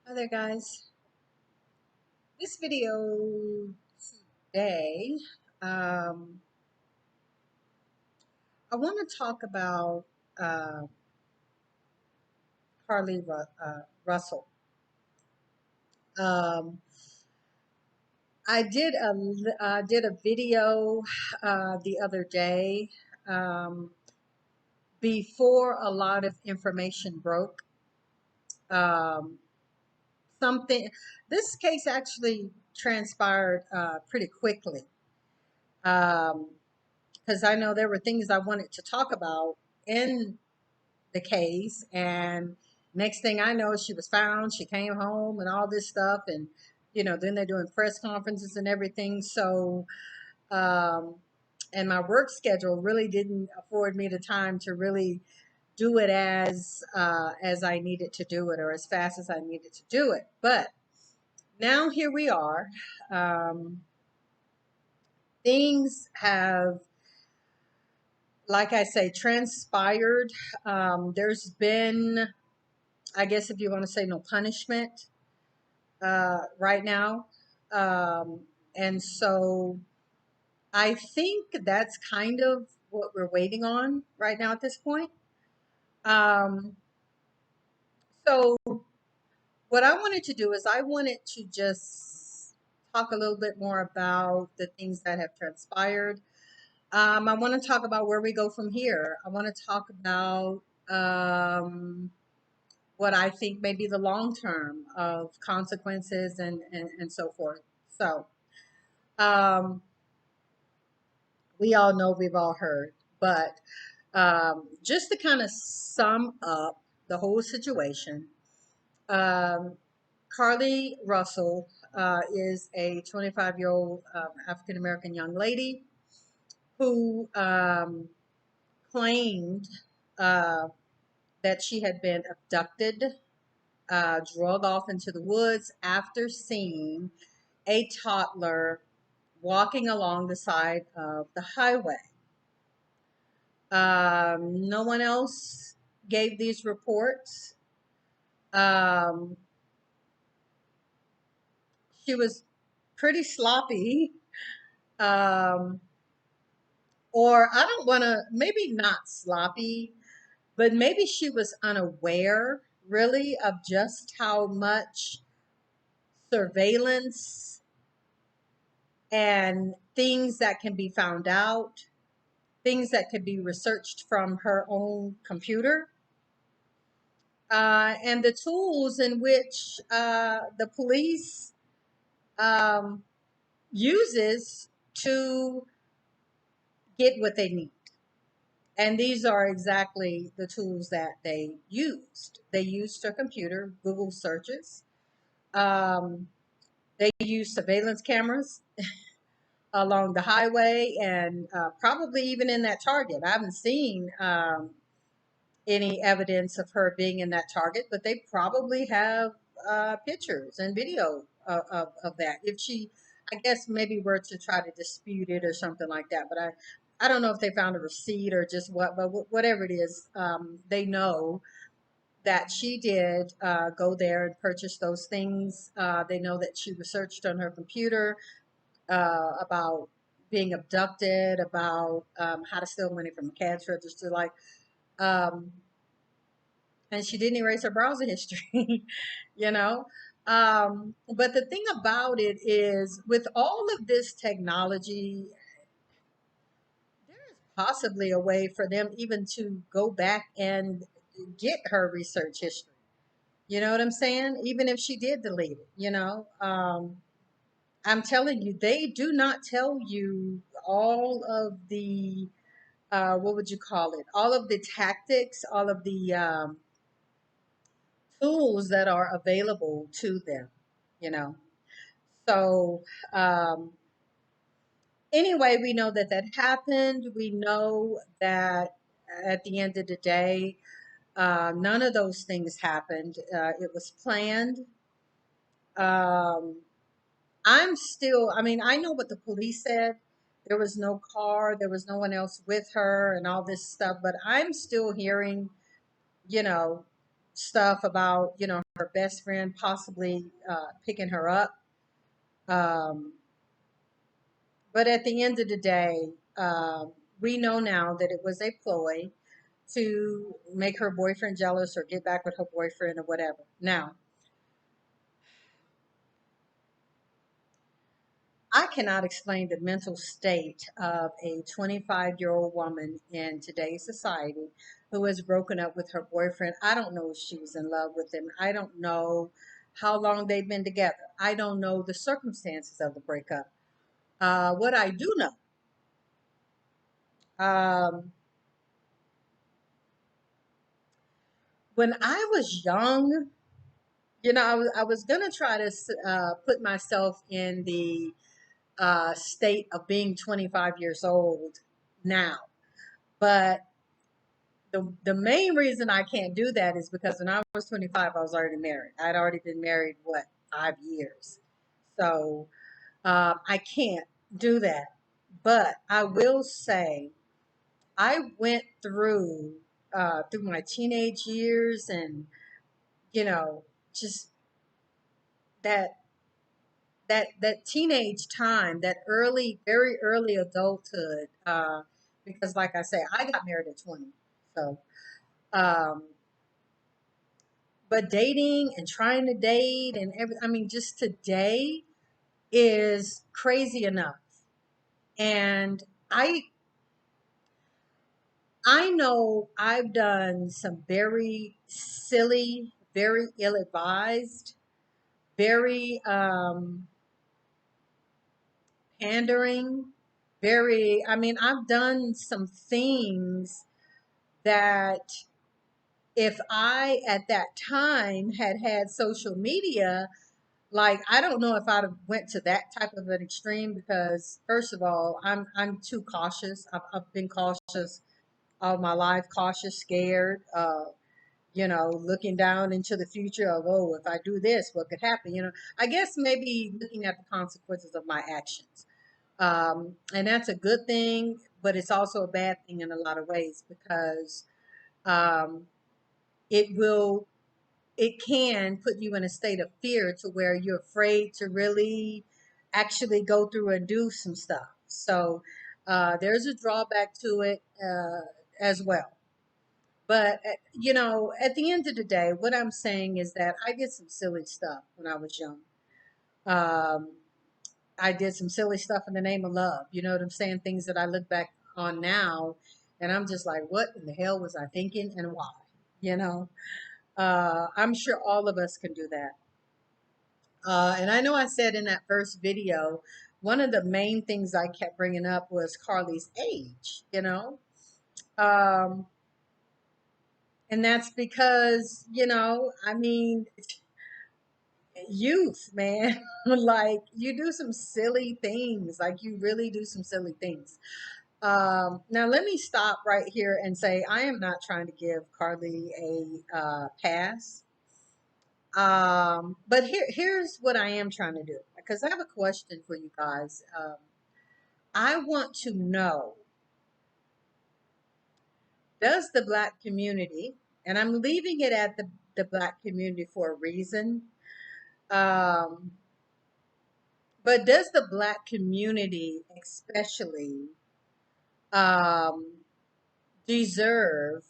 Hi there, guys. This video today, um, I want to talk about uh, Russell. Um, I did a video the other day um, before a lot of information broke. Um, something This case actually transpired pretty quickly. Because I know there were things I wanted to talk about in the case. And next thing I know, she was found, she came home, and all this stuff. And, then they're doing press conferences and everything. So, um, and my work schedule really didn't afford me the time to really do it as I needed to do it, or as fast as I needed to do it. But now here we are. Um, Things have, like I say, transpired. There's been, I guess, if you want to say, no punishment right now. Um, and so I think that's kind of what we're waiting on right now at this point. Um, so what I wanted to do is I wanted to just talk a little bit more about the things that have transpired. I want to talk about where we go from here. I want to talk about what I think may be the long term of consequences and so forth. So, um, we all know, we've all heard, but just to kind of sum up the whole situation, um, Carlee Russell is a 25-year-old African American young lady who claimed uh, that she had been abducted, drug off into the woods after seeing a toddler walking along the side of the highway. No one else gave these reports. Um, she was pretty sloppy, um, or I don't want to, maybe not sloppy, but maybe she was unaware really of just how much surveillance and things that can be found out, things that could be researched from her own computer, and the tools in which the police um, uses to get what they need. And these are exactly the tools that they used. They used her computer, Google searches. Um, they used surveillance cameras along the highway, and probably even in that Target. I haven't seen any evidence of her being in that Target, but they probably have pictures and video of that. If she, I guess, maybe were to try to dispute it or something like that, but I don't know if they found a receipt or just what, but whatever it is, they know that she did go there and purchase those things. They know that she researched on her computer about being abducted, about how to steal money from a cash register, um, and she didn't erase her browser history, you know. But the thing about it is, with all of this technology, there is possibly a way for them even to go back and get her research history. You know what I'm saying? Even if she did delete it, I'm telling you, they do not tell you all of the what would you call it? All of the tactics, all of the tools that are available to them, you know. So um, anyway, we know that that happened. We know that at the end of the day, none of those things happened. It was planned. Um, I mean, I know what the police said. There was no car, there was no one else with her, and all this stuff, but I'm still hearing, you know, stuff about, her best friend possibly picking her up. Um, but at the end of the day, we know now that it was a ploy to make her boyfriend jealous or get back with her boyfriend or whatever. Now, I cannot explain the mental state of a 25-year-old woman in today's society who has broken up with her boyfriend. I don't know if she was in love with him. I don't know how long they've been together. I don't know the circumstances of the breakup. What I do know, um, when I was young, I was gonna try to put myself in the state of being 25 years old now, but the main reason I can't do that is because when I was 25, I was already married. I'd already been married, what, 5 years. So I can't do that. But I will say, I went through my teenage years and, just that that teenage time, that early, very early adulthood. Because, like I say, I got married at 20. So, um, but dating and trying to date and I mean, just today is crazy enough. And I I know I've done some very silly, very ill-advised, very pandering, I mean, I've done some things that if I at that time had had social media, like, I don't know if I'd have went to that type of an extreme because first of all, I'm too cautious. I've been cautious all my life, cautious, scared, looking down into the future of, oh, if I do this, what could happen? I guess maybe looking at the consequences of my actions. And that's a good thing, but it's also a bad thing in a lot of ways because um, it will it can put you in a state of fear to where you're afraid to really actually go through and do some stuff. So there's a drawback to it as well. But, at the end of the day, what I'm saying is that I did some silly stuff when I was young. Um, I did some silly stuff in the name of love. You know what I'm saying? Things that I look back on now and I'm just like, what in the hell was I thinking and why? You know? I'm sure all of us can do that. And I know I said in that first video, one of the main things I kept bringing up was Carlee's age. Um, and that's because, I mean, youth, man, like you do some silly things, like you really do some silly things. Now, let me stop right here and say I am not trying to give Carlee a pass. But here's what I am trying to do because I have a question for you guys. I want to know, does the Black community, and I'm leaving it at the Black community for a reason, um, but does the Black community especially um, deserve,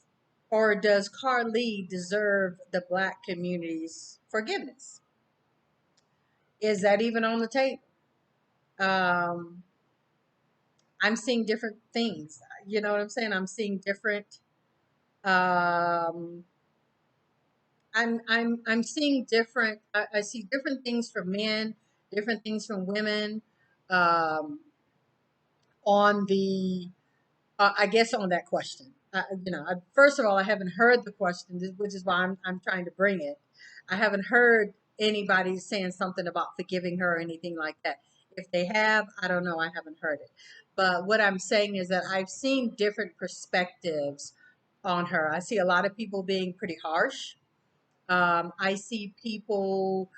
or does Carlee deserve the Black community's forgiveness? Is that even on the table? Um, I'm seeing different things. You know what I'm saying? I'm seeing different. Um, I'm seeing different. I see different things from men, different things from women. Um, on the I guess on that question. First of all, I haven't heard the question, which is why I'm trying to bring it. I haven't heard anybody saying something about forgiving her or anything like that. If they have, I don't know. I haven't heard it. But what I'm saying is that I've seen different perspectives on her. I see a lot of people being pretty harsh. I see people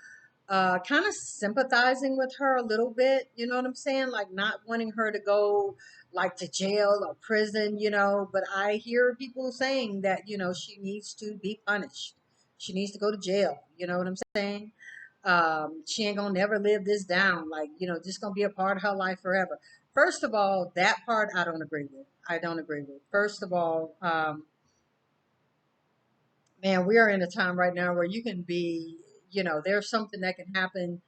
kind of sympathizing with her a little bit. You know what I'm saying? Like not wanting her to go like to jail or prison, But I hear people saying that, she needs to be punished. She needs to go to jail. You know what I'm saying? She ain't gonna never live this down. Like, just gonna be a part of her life forever. First of all, that part I don't agree with. I don't agree with. First of all, man, we are in a time right now where you can be, there's something that can happen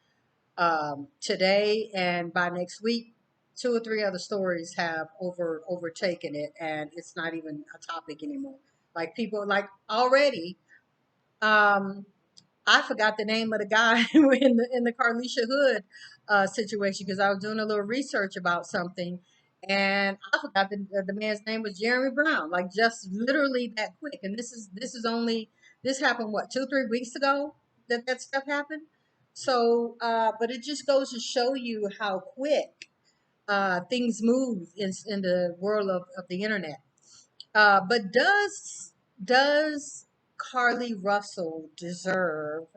today, and by next week, two or three other stories have overtaken it, and it's not even a topic anymore. Like people, like already. Um, I forgot the name of the guy in the Carlisha Hood situation because I was doing a little research about something, and I forgot the man's name was Jeremy Brown. Like just literally that quick. And this happened what 2 3 weeks ago that stuff happened. So, but it just goes to show you how quick things move in the world of the internet. But does Carlee Russell deserve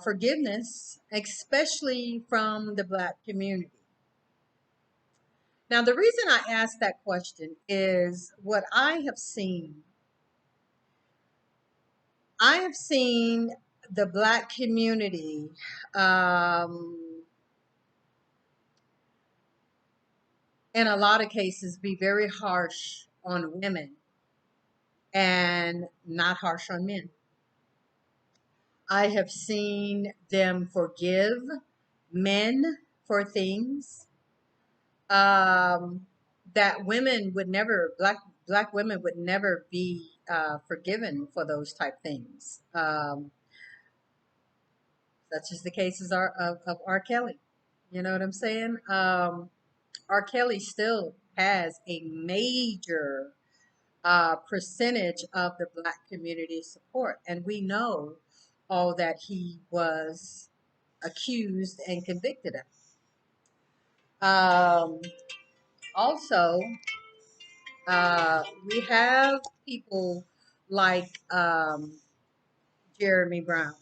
forgiveness, especially from the Black community? Now, the reason I ask that question is what I have seen. I have seen the Black community in a lot of cases be very harsh on women and not harsh on men. I have seen them forgive men for things um, that women would never, black women would never be forgiven for those type things, such as the cases of R. Kelly. You know what I'm saying? R. Kelly still has a major percentage of the Black community support, and we know all that he was accused and convicted of. Also, we have people like Jeremy Brown,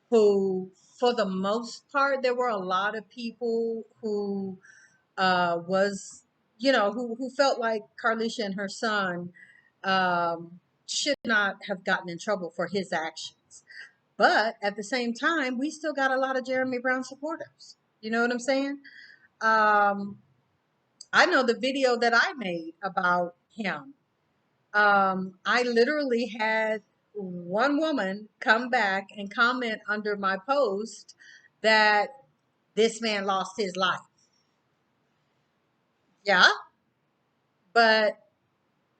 who, for the most part, there were a lot of people who was, who felt like Carlisha and her son should not have gotten in trouble for his actions. But at the same time, we still got a lot of Jeremy Brown supporters. You know what I'm saying? Um, I know the video that I made about him. I literally had one woman come back and comment under my post that this man lost his life. Yeah, but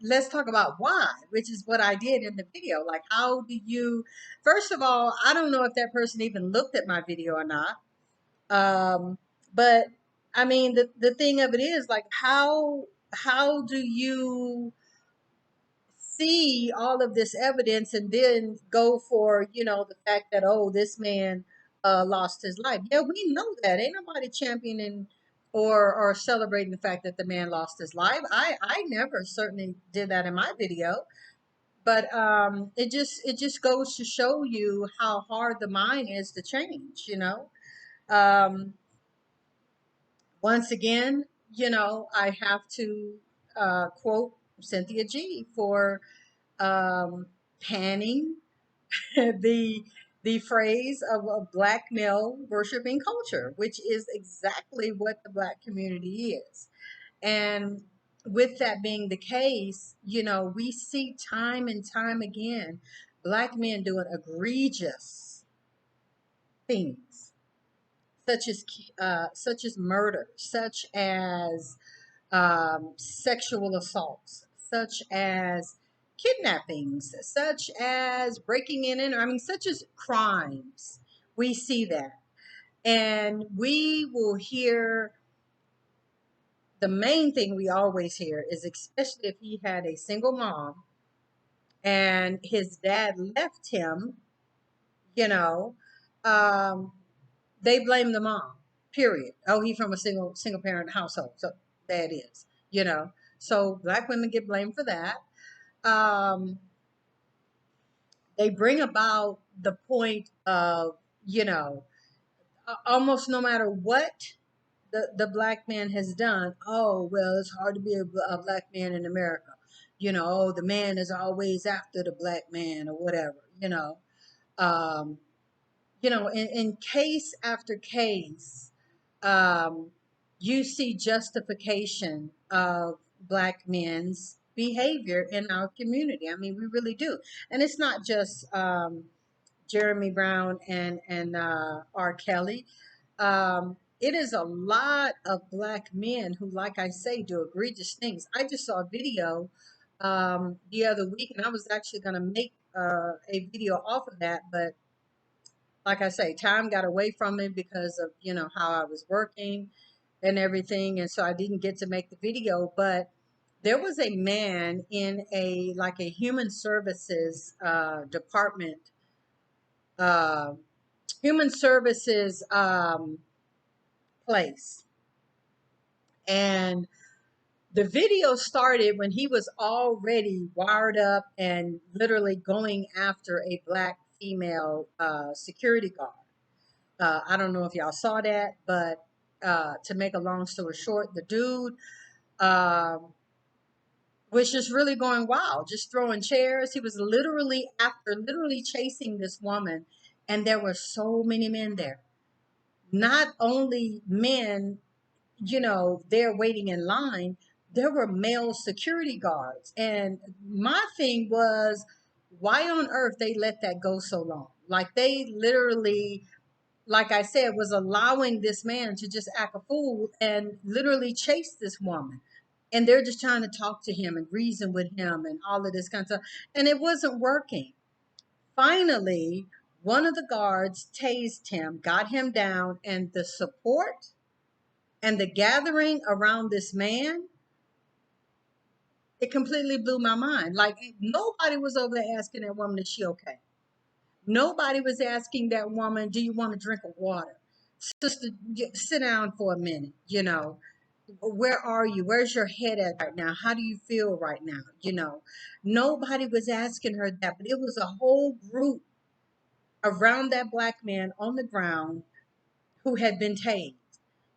let's talk about why, which is what I did in the video. Like, how do you, first of all, I don't know if that person even looked at my video or not. But I mean, the thing of it is, like, how do you see all of this evidence and then go for, the fact that, oh, this man lost his life? Yeah, we know that. Ain't nobody championing or celebrating the fact that the man lost his life. I never certainly did that in my video. But it just goes to show you how hard the mind is to change. Um, Once again, I have to quote Cynthia G for um, panning the the phrase of a black male worshiping culture, which is exactly what the Black community is. And with that being the case, we see time and time again Black men doing egregious things, such as murder, such as sexual assaults, such as kidnappings, such as breaking in, I mean, such as crimes. We see that. And we will hear the main thing we always hear is, especially if he had a single mom and his dad left him, you know, um, they blame the mom. Period. Oh, he from a single parent household, so that is, So Black women get blamed for that. Um, they bring about the point of, almost no matter what the Black man has done. Oh, well, it's hard to be a Black man in America. Oh, the man is always after the Black man or whatever. Um, in case after case, um, you see justification of black men's behavior in our community. I mean, we really do. And it's not just Jeremy Brown and R. Kelly. It is a lot of black men who, like I say, do egregious things. I just saw a video the other week, and I was actually going to make a video off of that, but like I say, time got away from me because of, how I was working and everything. And so I didn't get to make the video, but there was a man in a human services department, uh, human services place. And the video started when he was already wired up and literally going after a black female security guard. I don't know if y'all saw that, but to make a long story short, the dude was just really going wild, just throwing chairs. He was literally chasing this woman, and there were so many men there. Not only men, there waiting in line, there were male security guards. And my thing was, why on earth they let that go so long? Like they literally, like I said, was allowing this man to just act a fool and literally chase this woman. And they're just trying to talk to him and reason with him and all of this kind of stuff. And it wasn't working. Finally, one of the guards tased him, got him down, and the support and the gathering around this man, it completely blew my mind. Like nobody was over there asking that woman, is she okay? Nobody was asking that woman, do you want a drink of water? Sister, sit down for a minute, where are you? Where's your head at right now? How do you feel right now? Nobody was asking her that, but it was a whole group around that black man on the ground who had been tased.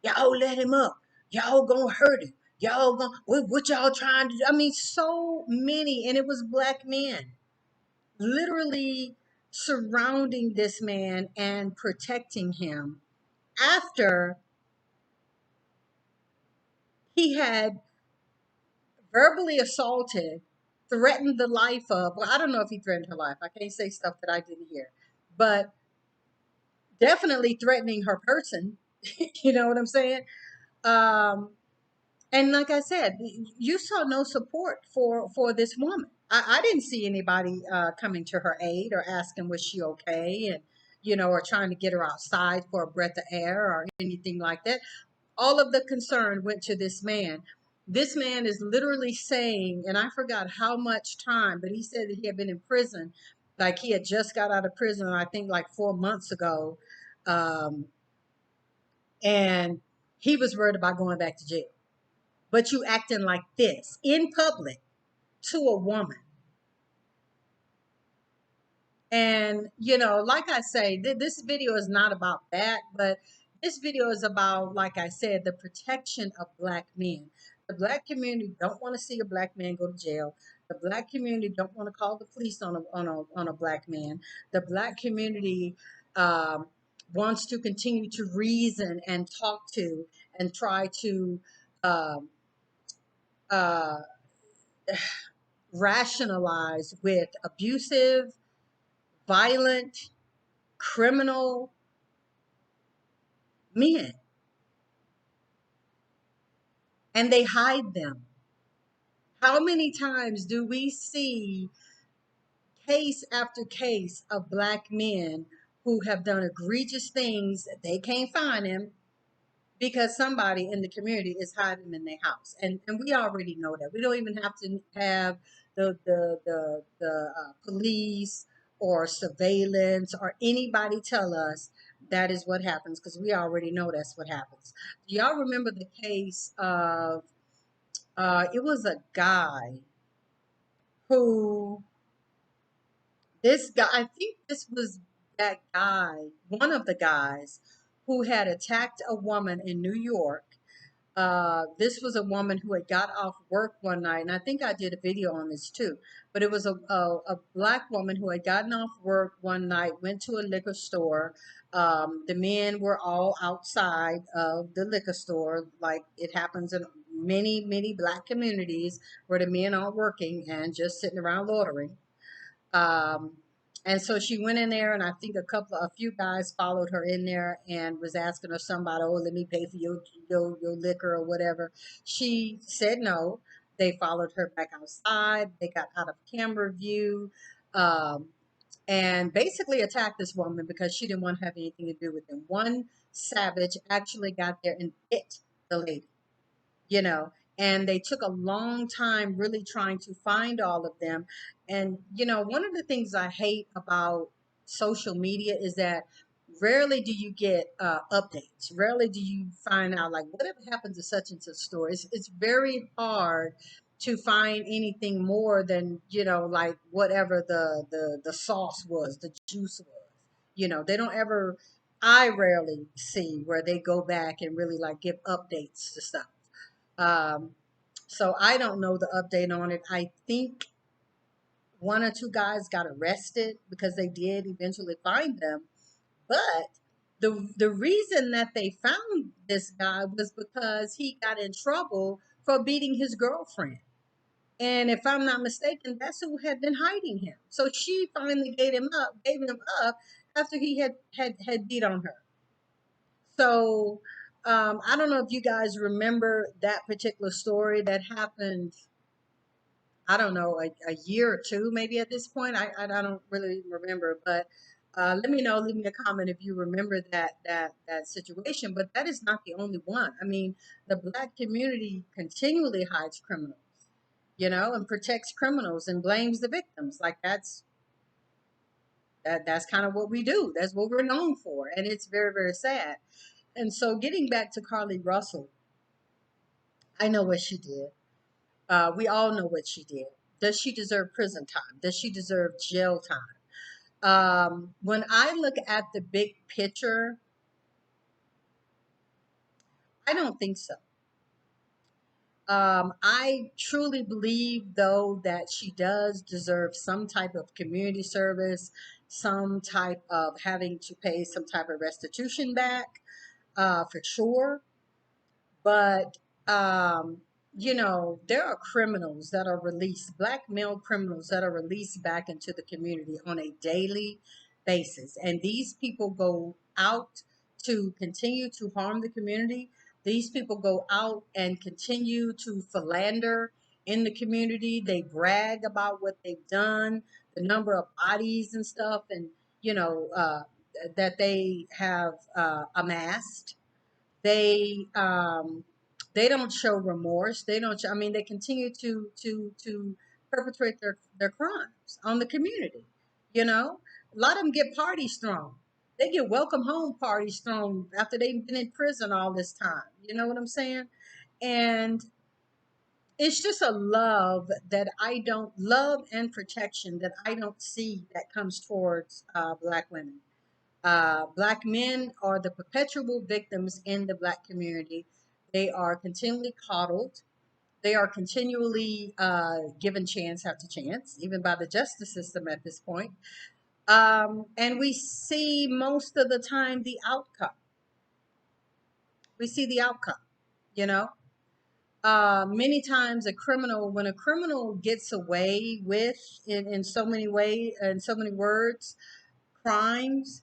Y'all let him up. Y'all gonna hurt him. Y'all gonna, what y'all trying to do? I mean, so many, and it was black men literally surrounding this man and protecting him after he had verbally assaulted, threatened the life of, well, I don't know if he threatened her life. I can't say stuff that I didn't hear, but definitely threatening her person. You know what I'm saying? Um, and like I said, you saw no support for this woman. I didn't see anybody coming to her aid or asking was she okay, and or trying to get her outside for a breath of air or anything like that. All of the concern went to this man. This man is literally saying, and I forgot how much time, but he said that he had been in prison, like he had just got out of prison, I think like 4 months ago, um, and he was worried about going back to jail. But you acting like this in public to a woman. And, like I say, this video is not about that, but this video is about, like I said, the protection of black men. The black community don't want to see a black man go to jail. The black community don't want to call the police on a black man. The black community wants to continue to reason and talk to and try to um, uh, rationalize with abusive, violent, criminal men, and they hide them. How many times do we see case after case of black men who have done egregious things? They can't find them because somebody in the community is hiding them in their house, and we already know that. We don't even have to have the police or surveillance or anybody tell us that is what happens, because we already know that's what happens. Do y'all remember the case of it was a guy who, this guy, I think this was that guy, one of the guys who had attacked a woman in New York. This was a woman who had got off work one night, and I think I did a video on this too. But it was a black woman who had gotten off work one night, went to a liquor store. The men were all outside of the liquor store, like it happens in many black communities where the men aren't working and just sitting around loitering. Um, and so she went in there, and I think a few guys followed her in there and was asking her somebody, "Oh, let me pay for your liquor or whatever." She said no. They followed her back outside. They got out of camera view, um, and basically attacked this woman because she didn't want to have anything to do with them. One savage actually got there and bit the lady, you know, and they took a long time really trying to find all of them. And, one of the things I hate about social media is that rarely do you get updates. Rarely do you find out, like, whatever happened to such and such story. It's very hard to find anything more than, like whatever the sauce was, the juice was. They don't ever, I rarely see where they go back and really like give updates to stuff. um, so I don't know the update on it. I think one or two guys got arrested because they did eventually find them. But the reason that they found this guy was because he got in trouble for beating his girlfriend. And if I'm not mistaken, that's who had been hiding him. So she finally gave him up after he had beat on her. So I don't know if you guys remember that particular story that happened. I don't know, a year or two, maybe at this point. I don't really remember, but let me know. Leave me a comment if you remember that situation. But that is not the only one. I mean, the black community continually hides criminals, and protects criminals and blames the victims. Like that's kind of what we do. That's what we're known for, and it's very sad. And so, getting back to Carlee Russell, I know what she did. We all know what she did. Does she deserve prison time? Does she deserve jail time? When I look at the big picture, I don't think so. I truly believe, though, that she does deserve some type of community service, some type of having to pay some type of restitution back, for sure. But there are criminals that are released, black male criminals that are released back into the community on a daily basis. And these people go out to continue to harm the community. These people go out and continue to philander in the community. They brag about what they've done, the number of bodies and stuff, and that they have amassed. They don't show remorse. They don't show, I mean, they continue to perpetrate their crimes on the community. A lot of them get parties thrown. They get welcome home parties thrown after they've been in prison all this time. You know what I'm saying? And it's just a love and protection that I don't see that comes towards black women. Black men are the perpetual victims in the black community. They are continually coddled. They are continually given chance after chance, even by the justice system at this point. And we see most of the time the outcome. We see the outcome, you know. Many times when a criminal gets away with, in so many ways, in so many words, crimes,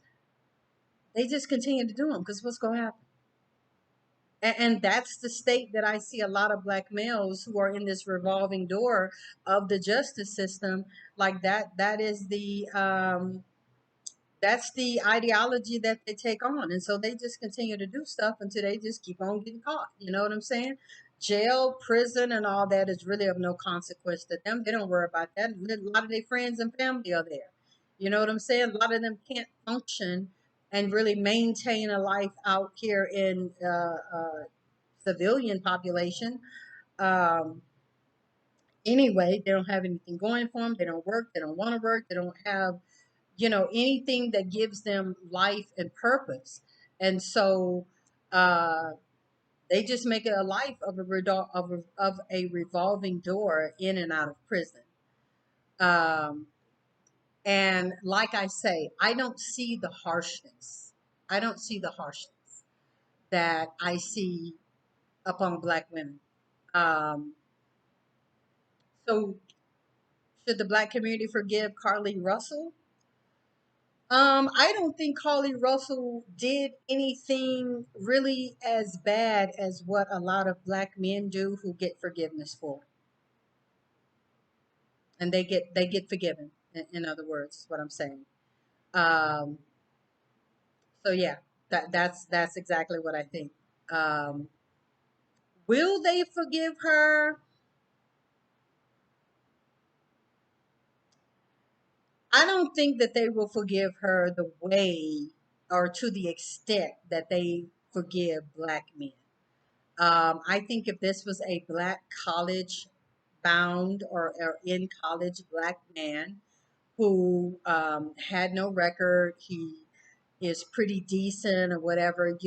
they just continue to do them because what's going to happen? And that's the state that I see a lot of black males who are in this revolving door of the justice system. Like that's the ideology that they take on. And so they just continue to do stuff until they just keep on getting caught. You know what I'm saying? Jail, prison, and all that is really of no consequence to them. They don't worry about that. A lot of their friends and family are there. You know what I'm saying? A lot of them can't function and really maintain a life out here in civilian population. Um, anyway, they don't have anything going for them. They don't work. They don't want to work. They don't have anything that gives them life and purpose. And so, uh, They just make it a life of of a revolving door in and out of prison. Um, and like I say, I don't see the harshness. I don't see the harshness that I see upon black women. Um, so should the black community forgive Carlee Russell? I don't think Carlee Russell did anything really as bad as what a lot of black men do who get forgiveness for. And they get forgiven, in other words, what I'm saying. Um, so yeah, that's exactly what I think. Um, will they forgive her? I don't think that they will forgive her the way or to the extent that they forgive black men. I think if this was a black college bound or in college black man who had no record, he is pretty decent or whatever,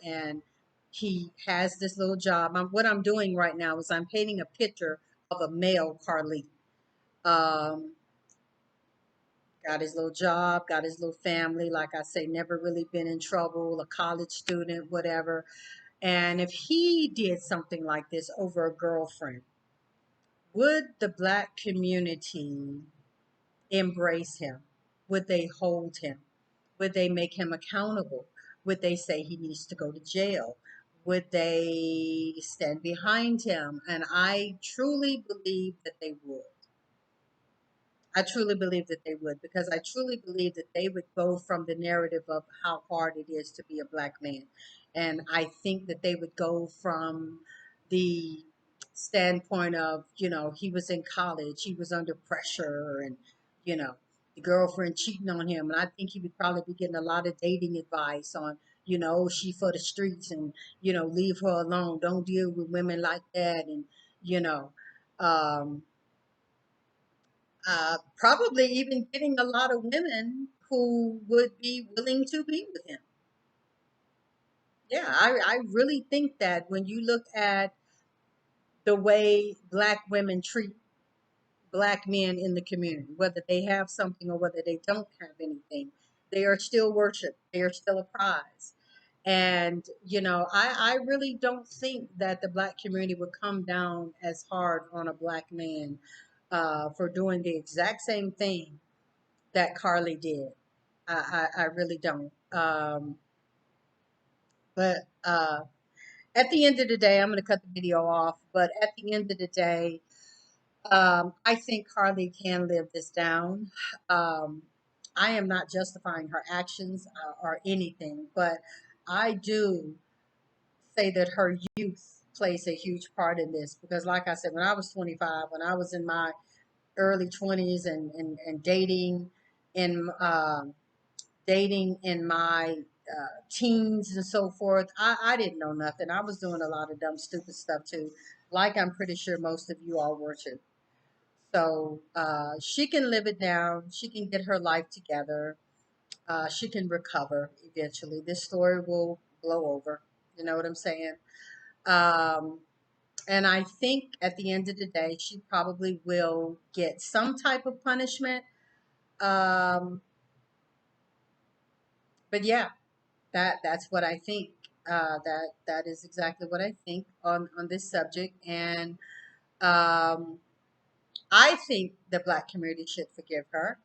and he has this little job. What I'm doing right now is I'm painting a picture of a male Carlee. Um, got his little job, got his little family, like I say, never really been in trouble, a college student, whatever. And if he did something like this over a girlfriend, would the black community embrace him? Would they hold him? Would they make him accountable? Would they say he needs to go to jail? Would they stand behind him? And I truly believe that they would. I truly believe that they would, because I truly believe that they would go from the narrative of how hard it is to be a black man. And I think that they would go from the standpoint of, he was in college, he was under pressure, and, the girlfriend cheating on him. And I think he would probably be getting a lot of dating advice on, she for the streets and, leave her alone. Don't deal with women like that. And, you know, um, probably even getting a lot of women who would be willing to be with him. Yeah, I really think that when you look at the way black women treat black men in the community, whether they have something or whether they don't have anything, they are still worshiped. They are still a prize. And, I really don't think that the black community would come down as hard on a black man for doing the exact same thing that Carlee did. I really don't. But at the end of the day, I'm going to cut the video off. But at the end of the day, I think Carlee can live this down. Um, I am not justifying her actions or anything, but I do say that her youth plays a huge part in this because, like I said, when I was 25, when I was in my early 20s and dating in my teens and so forth, I didn't know nothing. I was doing a lot of dumb, stupid stuff too, like I'm pretty sure most of you all were too. So she can live it down. She can get her life together. She can recover eventually. This story will blow over. You know what I'm saying? Um, and I think at the end of the day, she probably will get some type of punishment. Um, but yeah, that's what I think. That is exactly what I think on this subject, and um, I think the black community should forgive her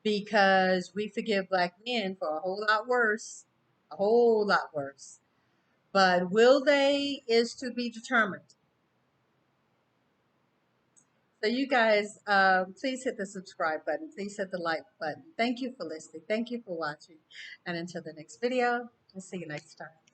because we forgive black men for a whole lot worse, a whole lot worse. But will they is to be determined. So you guys, please hit the subscribe button. Please hit the like button. Thank you for listening. Thank you for watching. And until the next video, I'll see you next time.